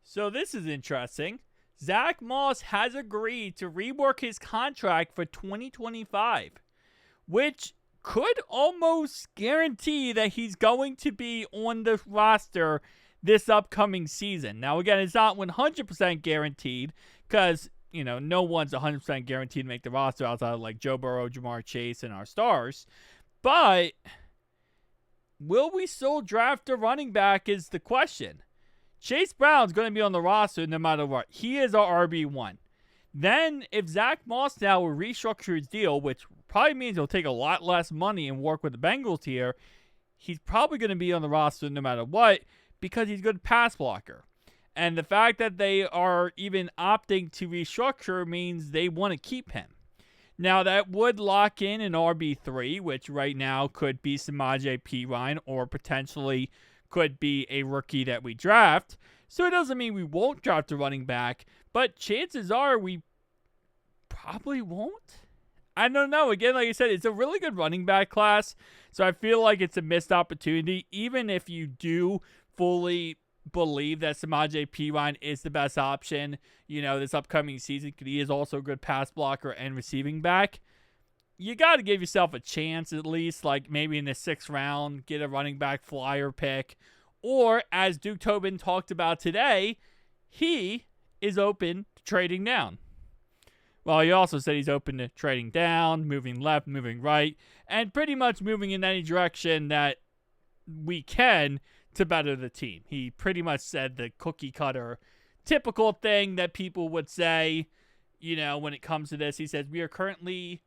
So this is interesting. Zack Moss has agreed to rework his contract for 2025, which could almost guarantee that he's going to be on the roster this upcoming season. Now, again, it's not 100% guaranteed because, no one's 100% guaranteed to make the roster outside of like Joe Burrow, Jamar Chase, and our stars. But will we still draft a running back is the question. Chase Brown's going to be on the roster no matter what. He is our RB1. Then, if Zack Moss now will restructure his deal, which probably means he'll take a lot less money and work with the Bengals here, he's probably going to be on the roster no matter what because he's a good pass blocker. And the fact that they are even opting to restructure means they want to keep him. Now, that would lock in an RB3, which right now could be Samaje Perine or potentially could be a rookie that we draft. So it doesn't mean we won't draft a running back, but chances are we probably won't. I don't know. Again, like I said, it's a really good running back class, so I feel like it's a missed opportunity, even if you do fully believe that Samaje Perine is the best option, this upcoming season, because he is also a good pass blocker and receiving back. You got to give yourself a chance at least, like maybe in the 6th round, get a running back flyer pick. Or, as Duke Tobin talked about today, he is open to trading down. Well, he also said he's open to trading down, moving left, moving right, and pretty much moving in any direction that we can to better the team. He pretty much said the cookie cutter, typical thing that people would say, when it comes to this. He says, we are currently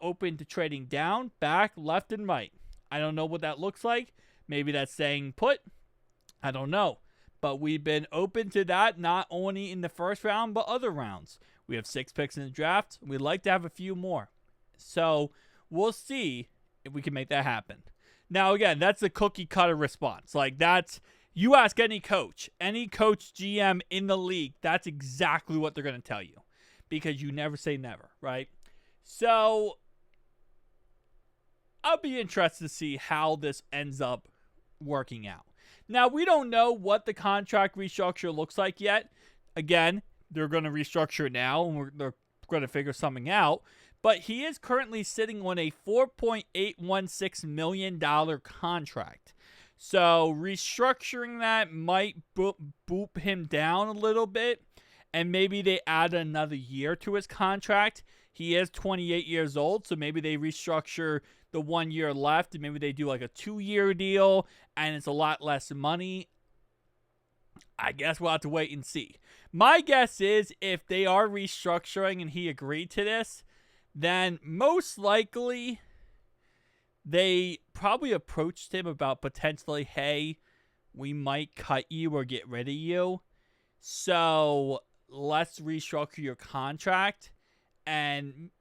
open to trading down, back, left, and right. I don't know what that looks like. Maybe that's saying put. I don't know. But we've been open to that, not only in the 1st round, but other rounds. We have 6 picks in the draft. We'd like to have a few more. So we'll see if we can make that happen. Now, again, that's a cookie cutter response. Like, you ask any coach, GM in the league, that's exactly what they're going to tell you. Because you never say never, right? So, I'll be interested to see how this ends up working out. Now, we don't know what the contract restructure looks like yet. Again, they're going to restructure now, and they're going to figure something out. But he is currently sitting on a $4.816 million contract. So, restructuring that might boop him down a little bit. And maybe they add another year to his contract. He is 28 years old, so maybe they restructure the 1 year left, and maybe they do like a 2-year deal, and it's a lot less money. I guess we'll have to wait and see. My guess is if they are restructuring and he agreed to this, then most likely they probably approached him about potentially, hey, we might cut you or get rid of you. So let's restructure your contract and,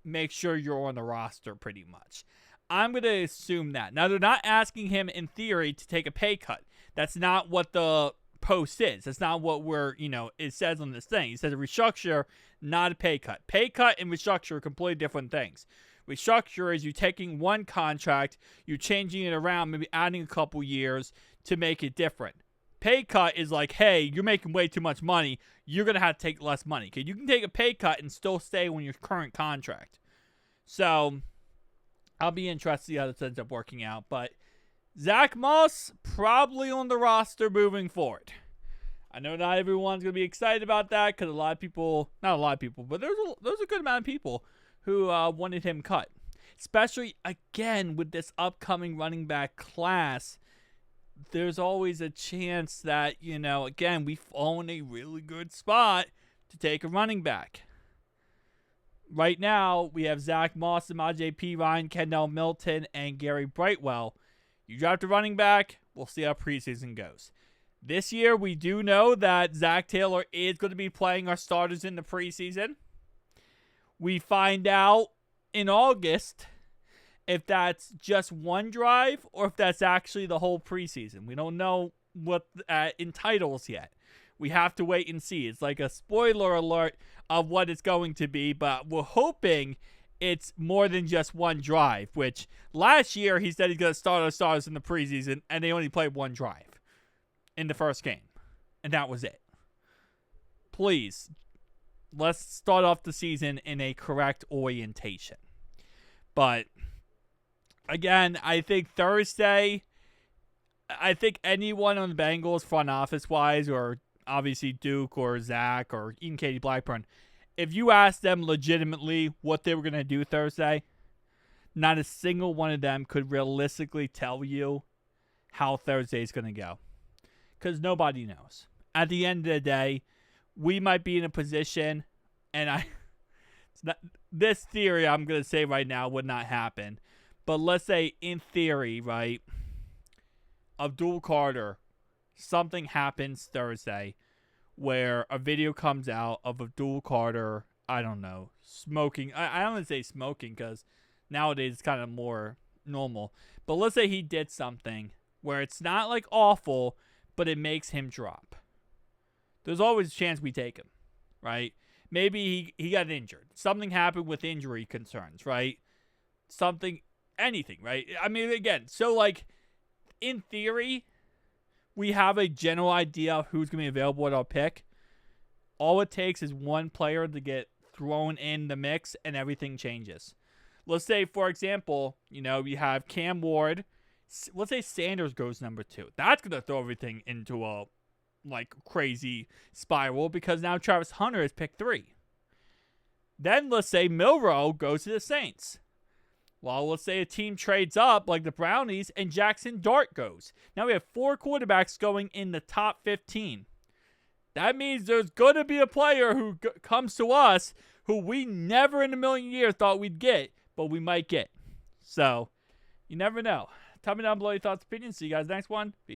make sure you're on the roster pretty much. I'm going to assume that. Now, they're not asking him, in theory, to take a pay cut. That's not what the post is. That's not what it says on this thing. It says a restructure, not a pay cut. Pay cut and restructure are completely different things. Restructure is you taking one contract, you're changing it around, maybe adding a couple years to make it different. Pay cut is like, hey, you're making way too much money. You're going to have to take less money. Okay? You can take a pay cut and still stay on your current contract. So, I'll be interested to see how this ends up working out. But Zack Moss, probably on the roster moving forward. I know not everyone's going to be excited about that because not a lot of people, but there's a good amount of people who wanted him cut. Especially, again, with this upcoming running back class. There's always a chance that, again, we fall in a really good spot to take a running back. Right now, we have Zack Moss, Samaje Perine, Kendall Milton, and Gary Brightwell. You draft a running back, we'll see how preseason goes. This year, we do know that Zach Taylor is going to be playing our starters in the preseason. We find out in August if that's just one drive or if that's actually the whole preseason. We don't know what entitles yet. We have to wait and see. It's like a spoiler alert of what it's going to be, but we're hoping it's more than just one drive, which last year he said he's going to start our starters in the preseason, and they only played one drive in the first game. And that was it. Please, let's start off the season in a correct orientation. But, again, I think Thursday, I think anyone on the Bengals front office-wise, or obviously Duke or Zach or even Katie Blackburn, if you asked them legitimately what they were going to do Thursday, not a single one of them could realistically tell you how Thursday is going to go. Because nobody knows. At the end of the day, we might be in a position, and this theory I'm going to say right now would not happen. But let's say in theory, right, Abdul Carter, something happens Thursday where a video comes out of Abdul Carter, I don't know, smoking. I don't want to say smoking because nowadays it's kind of more normal. But let's say he did something where it's not like awful, but it makes him drop. There's always a chance we take him, right? Maybe he got injured. Something happened with injury concerns, right? Anything, right? I mean, again, so like, in theory, we have a general idea of who's going to be available at our pick. All it takes is one player to get thrown in the mix and everything changes. Let's say, for example, you have Cam Ward. Let's say Sanders goes number 2. That's going to throw everything into a crazy spiral because now Travis Hunter is pick 3. Then let's say Milroe goes to the Saints. Well, let's say a team trades up like the Brownies and Jackson Dart goes. Now we have 4 quarterbacks going in the top 15. That means there's going to be a player who comes to us who we never in a million years thought we'd get, but we might get. So, you never know. Tell me down below your thoughts and opinions. See you guys next one. Peace.